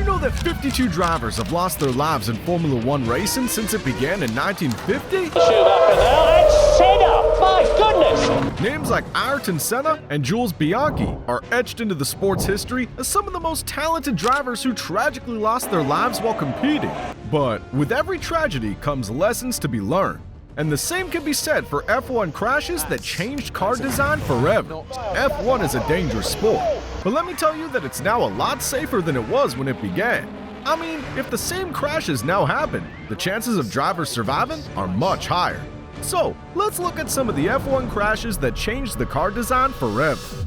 know that 52 drivers have lost their lives in Formula One racing since it began in 1950? Shoot up and now, and Senna! My goodness! Names like Ayrton Senna and Jules Bianchi are etched into the sport's history as some of the most talented drivers who tragically lost their lives while competing. But with every tragedy comes lessons to be learned. And the same can be said for F1 crashes that changed car design forever. F1 is a dangerous sport, but let me tell you that it's now a lot safer than it was when it began. I mean, if the same crashes now happen, the chances of drivers surviving are much higher. So, let's look at some of the F1 crashes that changed the car design forever.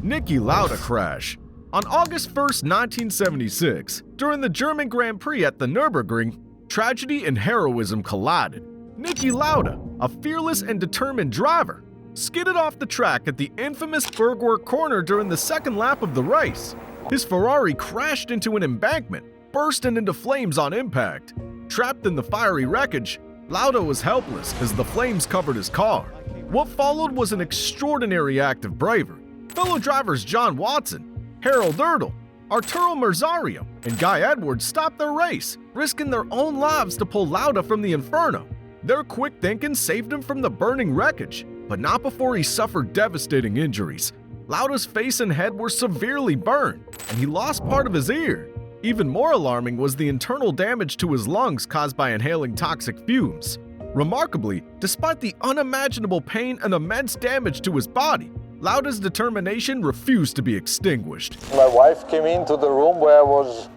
Nikki Laa Crash. On August 1st, 1976, during the German Grand Prix at the Nürburgring, tragedy and heroism collided. Nikki Laa, a fearless and determined driver, skidded off the track at the infamous Bergwerk corner during the second lap of the race. His Ferrari crashed into an embankment, bursting into flames on impact. Trapped in the fiery wreckage, Laa was helpless as the flames covered his car. What followed was an extraordinary act of bravery. Fellow drivers John Watson, Harold Ayrton, Arturo Merzario, and Guy Edwards stopped their race, risking their own lives to pull Laa from the inferno. Their quick thinking saved him from the burning wreckage, but not before he suffered devastating injuries. Lauda's face and head were severely burned, and he lost part of his ear. Even more alarming was the internal damage to his lungs caused by inhaling toxic fumes. Remarkably, despite the unimaginable pain and immense damage to his body, Lauda's determination refused to be extinguished. My wife came into the room where I was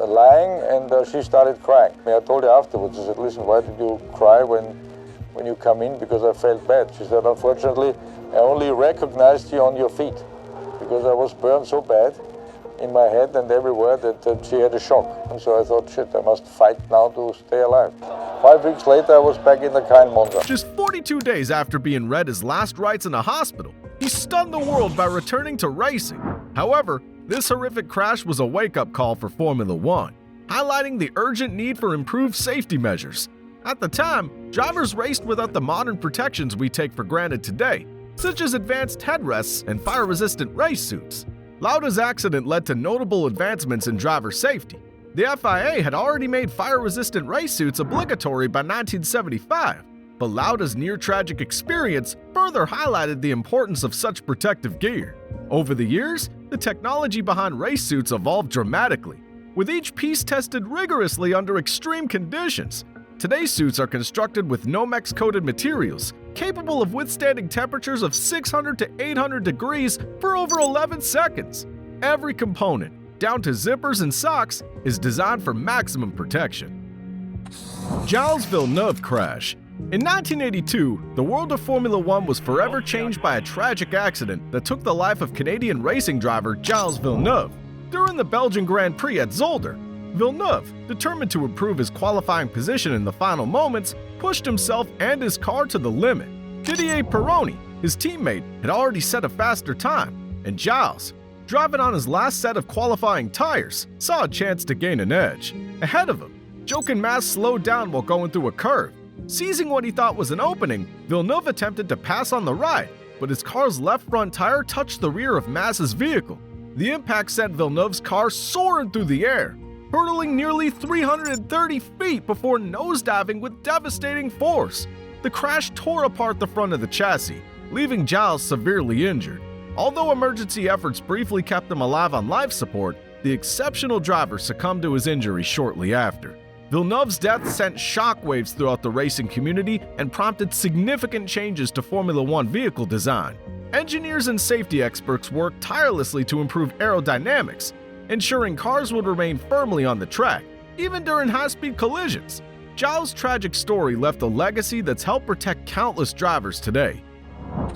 lying, and she started crying. I told her afterwards, I said, listen, why did you cry when you come in? Because I felt bad. She said, unfortunately, I only recognized you on your feet because I was burned so bad in my head and everywhere that she had a shock. And so I thought, shit, I must fight now to stay alive. 5 weeks later, I was back in the car in Monza. Just 42 days after being read his last rites in a hospital, he stunned the world by returning to racing. However, this horrific crash was a wake-up call for Formula One, highlighting the urgent need for improved safety measures. At the time, drivers raced without the modern protections we take for granted today, such as advanced headrests and fire-resistant race suits. Lauda's accident led to notable advancements in driver safety. The FIA had already made fire-resistant race suits obligatory by 1975, but Lauda's near-tragic experience further highlighted the importance of such protective gear. Over the years, the technology behind race suits evolved dramatically, with each piece tested rigorously under extreme conditions. Today's suits are constructed with Nomex-coated materials, capable of withstanding temperatures of 600 to 800 degrees for over 11 seconds. Every component, down to zippers and socks, is designed for maximum protection. Gilles Villeneuve Crash. In 1982, the world of Formula One was forever changed by a tragic accident that took the life of Canadian racing driver Gilles Villeneuve. During the Belgian Grand Prix at Zolder, Villeneuve, determined to improve his qualifying position in the final moments, pushed himself and his car to the limit. Didier Pironi, his teammate, had already set a faster time, and Gilles, driving on his last set of qualifying tires, saw a chance to gain an edge. Ahead of him, Jochen Mass slowed down while going through a curve. Seizing what he thought was an opening, Villeneuve attempted to pass on the ride, but his car's left front tire touched the rear of Mass's vehicle. The impact sent Villeneuve's car soaring through the air, hurtling nearly 330 feet before nosediving with devastating force. The crash tore apart the front of the chassis, leaving Gilles severely injured. Although emergency efforts briefly kept him alive on life support, the exceptional driver succumbed to his injuries shortly after. Villeneuve's death sent shockwaves throughout the racing community and prompted significant changes to Formula One vehicle design. Engineers and safety experts worked tirelessly to improve aerodynamics, ensuring cars would remain firmly on the track, even during high-speed collisions. Gilles' tragic story left a legacy that's helped protect countless drivers today.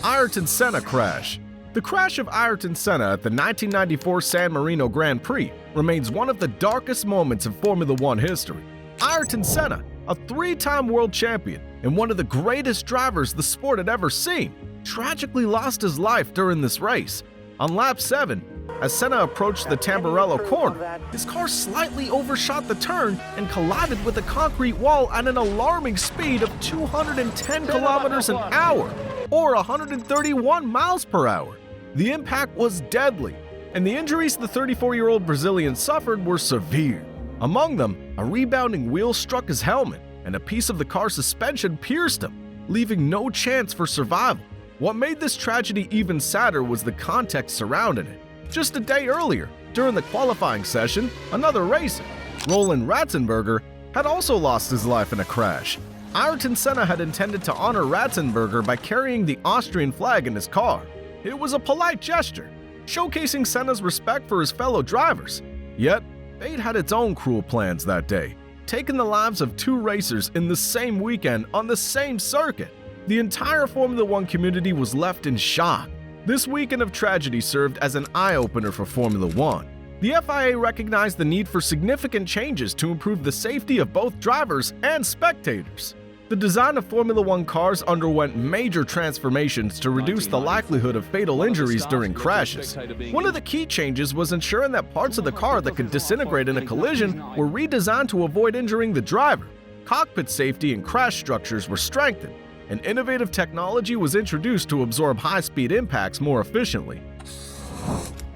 Ayrton Senna Crash. The crash of Ayrton Senna at the 1994 San Marino Grand Prix remains one of the darkest moments in Formula One history. Ayrton Senna, a 3-time world champion and one of the greatest drivers the sport had ever seen, tragically lost his life during this race. On lap 7, as Senna approached the Tamburello corner, his car slightly overshot the turn and collided with a concrete wall at an alarming speed of 210 kilometers an hour, or 131 miles per hour. The impact was deadly, and the injuries the 34-year-old Brazilian suffered were severe. Among them, a rebounding wheel struck his helmet, and a piece of the car's suspension pierced him, leaving no chance for survival. What made this tragedy even sadder was the context surrounding it. Just a day earlier, during the qualifying session, another racer, Roland Ratzenberger, had also lost his life in a crash. Ayrton Senna had intended to honor Ratzenberger by carrying the Austrian flag in his car. It was a polite gesture, showcasing Senna's respect for his fellow drivers. Yet, fate had its own cruel plans that day, taking the lives of two racers in the same weekend on the same circuit. The entire Formula One community was left in shock. This weekend of tragedy served as an eye-opener for Formula One. The FIA recognized the need for significant changes to improve the safety of both drivers and spectators. The design of Formula One cars underwent major transformations to reduce the likelihood of fatal injuries during crashes. One of the key changes was ensuring that parts of the car that could disintegrate in a collision were redesigned to avoid injuring the driver. Cockpit safety and crash structures were strengthened, and innovative technology was introduced to absorb high-speed impacts more efficiently.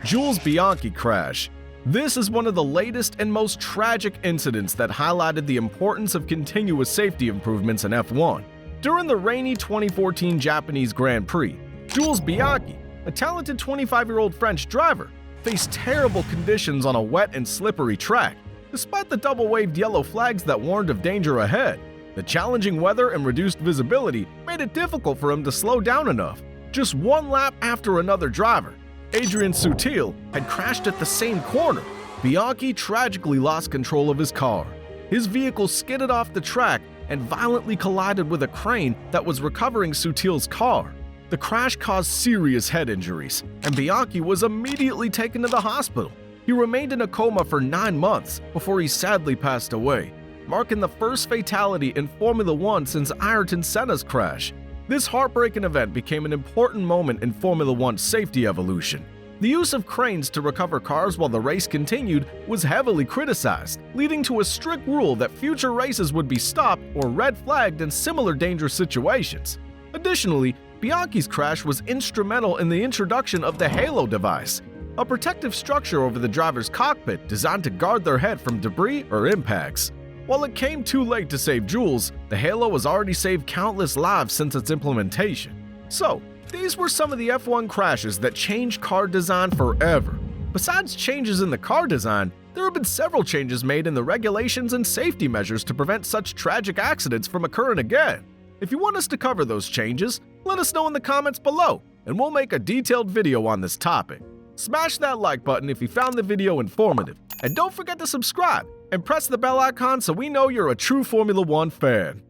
Jules' Bianchi crash. This is one of the latest and most tragic incidents that highlighted the importance of continuous safety improvements in F1. During the rainy 2014 Japanese Grand Prix, Jules Bianchi, a talented 25-year-old French driver, faced terrible conditions on a wet and slippery track. Despite the double-waved yellow flags that warned of danger ahead, the challenging weather and reduced visibility made it difficult for him to slow down enough. Just one lap after another driver, Adrien Sutil, had crashed at the same corner. Bianchi tragically lost control of his car. His vehicle skidded off the track and violently collided with a crane that was recovering Sutil's car. The crash caused serious head injuries, and Bianchi was immediately taken to the hospital. He remained in a coma for 9 months before he sadly passed away, marking the first fatality in Formula One since Ayrton Senna's crash. This heartbreaking event became an important moment in Formula One's safety evolution. The use of cranes to recover cars while the race continued was heavily criticized, leading to a strict rule that future races would be stopped or red flagged in similar dangerous situations. Additionally, Bianchi's crash was instrumental in the introduction of the halo device, a protective structure over the driver's cockpit designed to guard their head from debris or impacts. While it came too late to save Jules, the halo has already saved countless lives since its implementation. So, these were some of the F1 crashes that changed car design forever. Besides changes in the car design, there have been several changes made in the regulations and safety measures to prevent such tragic accidents from occurring again. If you want us to cover those changes, let us know in the comments below, and we'll make a detailed video on this topic. Smash that like button if you found the video informative, and don't forget to subscribe and press the bell icon so we know you're a true Formula One fan.